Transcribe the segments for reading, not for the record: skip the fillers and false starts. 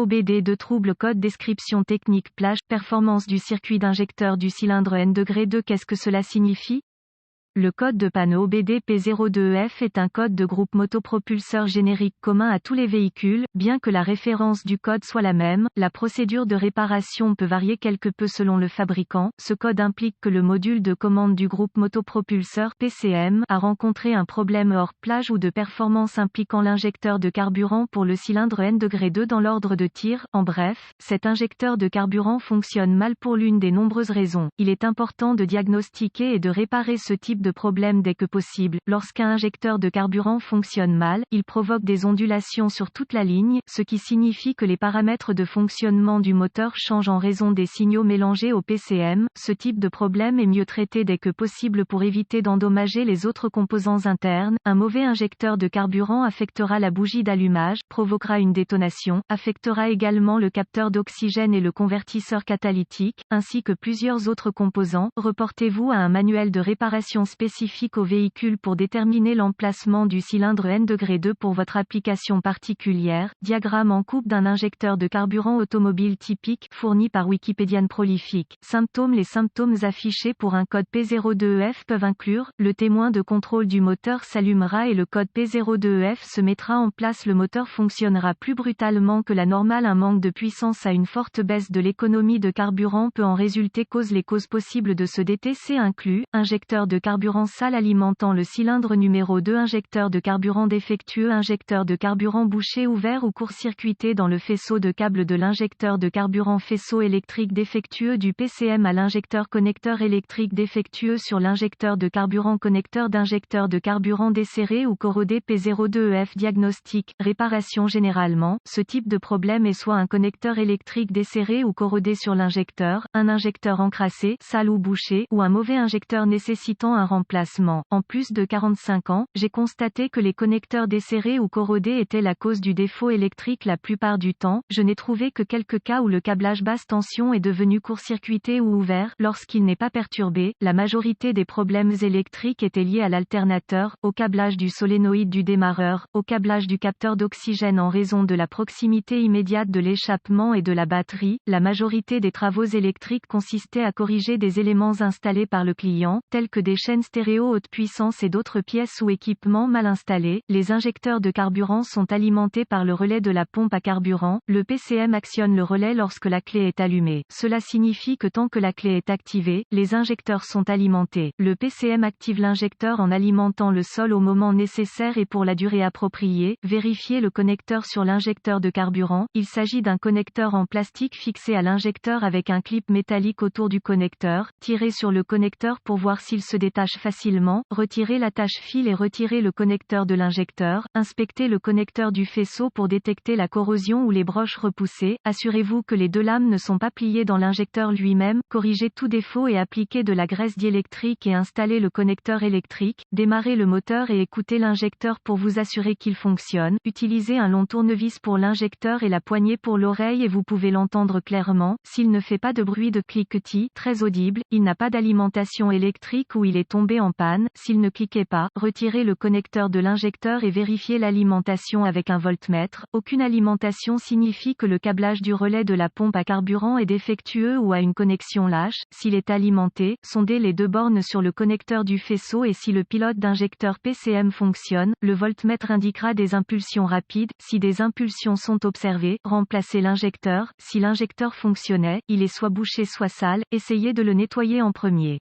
OBD de trouble code description technique plage, performance du circuit d'injecteur du cylindre N-2. Qu'est-ce que cela signifie? Le code de panne OBD P02EF est un code de groupe motopropulseur générique commun à tous les véhicules, bien que la référence du code soit la même, la procédure de réparation peut varier quelque peu selon le fabricant. Ce code implique que le module de commande du groupe motopropulseur PCM a rencontré un problème hors plage ou de performance impliquant l'injecteur de carburant pour le cylindre N-2 dans l'ordre de tir. En bref, cet injecteur de carburant fonctionne mal pour l'une des nombreuses raisons. Il est important de diagnostiquer et de réparer ce type de problème dès que possible. Lorsqu'un injecteur de carburant fonctionne mal, il provoque des ondulations sur toute la ligne, ce qui signifie que les paramètres de fonctionnement du moteur changent en raison des signaux mélangés au PCM. Ce type de problème est mieux traité dès que possible pour éviter d'endommager les autres composants internes. Un mauvais injecteur de carburant affectera la bougie d'allumage, provoquera une détonation, affectera également le capteur d'oxygène et le convertisseur catalytique, ainsi que plusieurs autres composants. Reportez-vous à un manuel de réparation spécifique au véhicule pour déterminer l'emplacement du cylindre N-2 pour votre application particulière. Diagramme en coupe d'un injecteur de carburant automobile typique, fourni par Wikipédian Prolifique. Symptômes. Les symptômes affichés pour un code P02EF peuvent inclure: le témoin de contrôle du moteur s'allumera et le code P02EF se mettra en place. Le moteur fonctionnera plus brutalement que la normale. Un manque de puissance à une forte baisse de l'économie de carburant peut en résulter. Les causes possibles de ce DTC incluent: injecteur de carburant sale alimentant le cylindre numéro 2, injecteur de carburant défectueux, injecteur de carburant bouché, ouvert ou court-circuité dans le faisceau de câble de l'injecteur de carburant, faisceau électrique défectueux du PCM à l'injecteur, connecteur électrique défectueux sur l'injecteur de carburant, connecteur d'injecteur de carburant desserré ou corrodé. P02EF. Diagnostic, réparation. Généralement, ce type de problème est soit un connecteur électrique desserré ou corrodé sur l'injecteur, un injecteur encrassé, sale ou bouché, ou un mauvais injecteur nécessitant un remplacement. En plus de 45 ans, j'ai constaté que les connecteurs desserrés ou corrodés étaient la cause du défaut électrique la plupart du temps. Je n'ai trouvé que quelques cas où le câblage basse tension est devenu court-circuité ou ouvert. Lorsqu'il n'est pas perturbé, la majorité des problèmes électriques étaient liés à l'alternateur, au câblage du solénoïde du démarreur, au câblage du capteur d'oxygène en raison de la proximité immédiate de l'échappement et de la batterie. La majorité des travaux électriques consistaient à corriger des éléments installés par le client, tels que des chaînes stéréo haute puissance et d'autres pièces ou équipements mal installés. Les injecteurs de carburant sont alimentés par le relais de la pompe à carburant. Le PCM actionne le relais lorsque la clé est allumée. Cela signifie que tant que la clé est activée, les injecteurs sont alimentés. Le PCM active l'injecteur en alimentant le sol au moment nécessaire et pour la durée appropriée. Vérifiez le connecteur sur l'injecteur de carburant. Il s'agit d'un connecteur en plastique fixé à l'injecteur avec un clip métallique autour du connecteur. Tirez sur le connecteur pour voir s'il se détache facilement. Retirez l'attache-fil et retirez le connecteur de l'injecteur. Inspectez le connecteur du faisceau pour détecter la corrosion ou les broches repoussées. Assurez-vous que les deux lames ne sont pas pliées dans l'injecteur lui-même. Corrigez tout défaut et appliquez de la graisse diélectrique et installez le connecteur électrique. Démarrez le moteur et écoutez l'injecteur pour vous assurer qu'il fonctionne. Utilisez un long tournevis pour l'injecteur et la poignée pour l'oreille et vous pouvez l'entendre clairement. S'il ne fait pas de bruit de cliquetis très audible, il n'a pas d'alimentation électrique ou il est tombé en panne. S'il ne cliquait pas, retirez le connecteur de l'injecteur et vérifiez l'alimentation avec un voltmètre. Aucune alimentation signifie que le câblage du relais de la pompe à carburant est défectueux ou a une connexion lâche. S'il est alimenté, sondez les deux bornes sur le connecteur du faisceau et si le pilote d'injecteur PCM fonctionne, le voltmètre indiquera des impulsions rapides. Si des impulsions sont observées, remplacez l'injecteur. Si l'injecteur fonctionnait, il est soit bouché soit sale, essayez de le nettoyer en premier.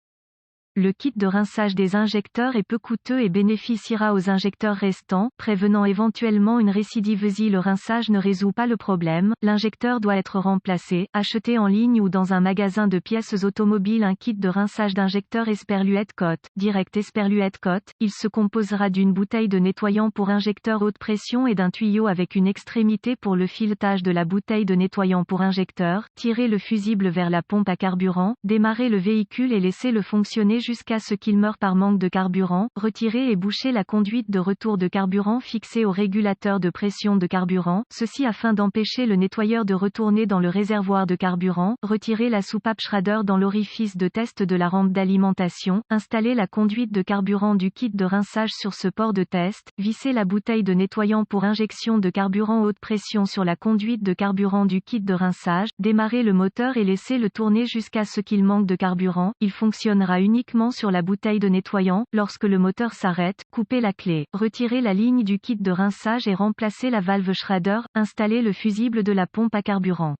Le kit de rinçage des injecteurs est peu coûteux et bénéficiera aux injecteurs restants, prévenant éventuellement une récidive. Si le rinçage ne résout pas le problème, l'injecteur doit être remplacé. Achetez en ligne ou dans un magasin de pièces automobiles un kit de rinçage d'injecteur Esperluette Cote Direct Esperluette Cote. Il se composera d'une bouteille de nettoyant pour injecteur haute pression et d'un tuyau avec une extrémité pour le filetage de la bouteille de nettoyant pour injecteur. Tirez le fusible vers la pompe à carburant, démarrez le véhicule et laissez-le fonctionner jusqu'à ce qu'il meure par manque de carburant, retirer et boucher la conduite de retour de carburant fixée au régulateur de pression de carburant, ceci afin d'empêcher le nettoyeur de retourner dans le réservoir de carburant, retirer la soupape Schrader dans l'orifice de test de la rampe d'alimentation, installer la conduite de carburant du kit de rinçage sur ce port de test, visser la bouteille de nettoyant pour injection de carburant haute pression sur la conduite de carburant du kit de rinçage, démarrer le moteur et laisser le tourner jusqu'à ce qu'il manque de carburant, il fonctionnera uniquement sur la bouteille de nettoyant, lorsque le moteur s'arrête, couper la clé, retirer la ligne du kit de rinçage et remplacer la valve Schrader, installer le fusible de la pompe à carburant.